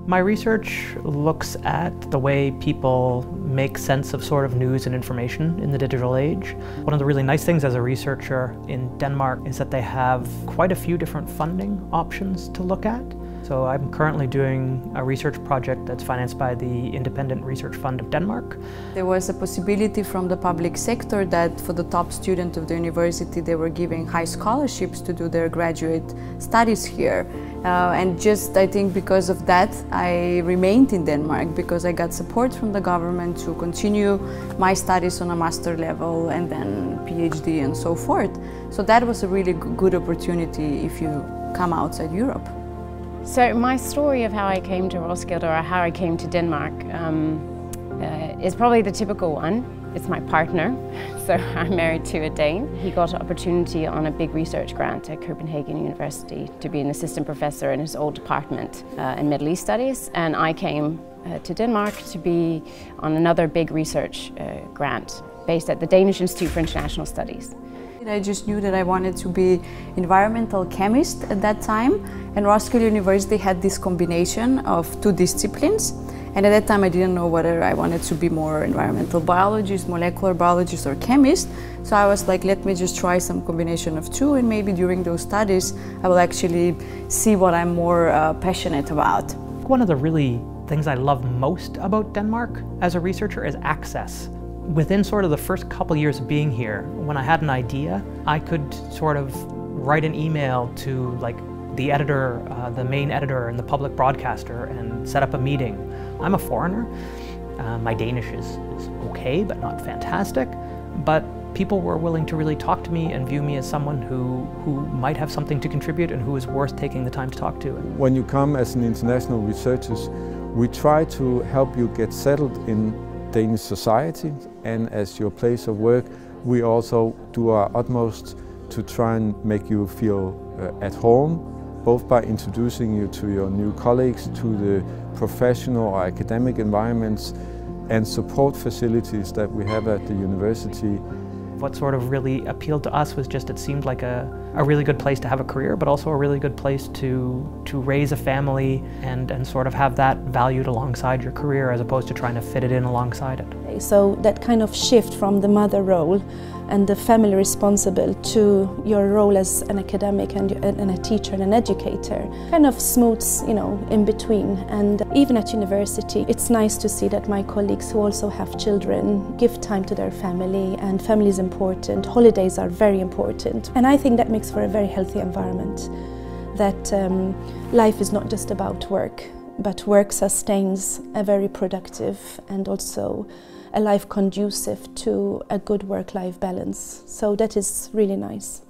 My research looks at the way people make sense of sort of news and information in the digital age. One of the really nice things as a researcher in Denmark is that they have quite a few different funding options to look at. So I'm currently doing a research project that's financed by the Independent Research Fund of Denmark. There was a possibility from the public sector that for the top student of the university they were giving high scholarships to do their graduate studies here. And just I think because of that I remained in Denmark, because I got support from the government to continue my studies on a master level and then PhD and so forth. So that was a really good opportunity if you come outside Europe. So my story of how I came to Roskilde, or how I came to Denmark, is probably the typical one. It's my partner, so I'm married to a Dane. He got an opportunity on a big research grant at Copenhagen University to be an assistant professor in his old department in Middle East Studies, and I came to Denmark to be on another big research grant based at the Danish Institute for International Studies. I just knew that I wanted to be environmental chemist at that time, and Roskilde University had this combination of two disciplines, and at that time I didn't know whether I wanted to be more environmental biologist, molecular biologist or chemist, so I was like, let me just try some combination of two, and maybe during those studies I will actually see what I'm more passionate about. One of the really things I love most about Denmark as a researcher is access. Within sort of the first couple years of being here, when I had an idea, I could sort of write an email to like the editor, the main editor and the public broadcaster and set up a meeting. I'm a foreigner. My Danish is okay, but not fantastic. But people were willing to really talk to me and view me as someone who might have something to contribute and who is worth taking the time to talk to. When you come as an international researcher, we try to help you get settled in Danish society, and as your place of work we also do our utmost to try and make you feel at home, both by introducing you to your new colleagues, to the professional or academic environments and support facilities that we have at the university. What sort of really appealed to us was just it seemed like a really good place to have a career, but also a really good place to raise a family and sort of have that valued alongside your career as opposed to trying to fit it in alongside it. So that kind of shift from the mother role and the family responsible to your role as an academic and a teacher and an educator kind of smooths, you know, in between. And even at university, it's nice to see that my colleagues who also have children give time to their family, and family is important, holidays are very important. And I think that makes for a very healthy environment, that life is not just about work, but work sustains a very productive and also a life conducive to a good work-life balance. So that is really nice.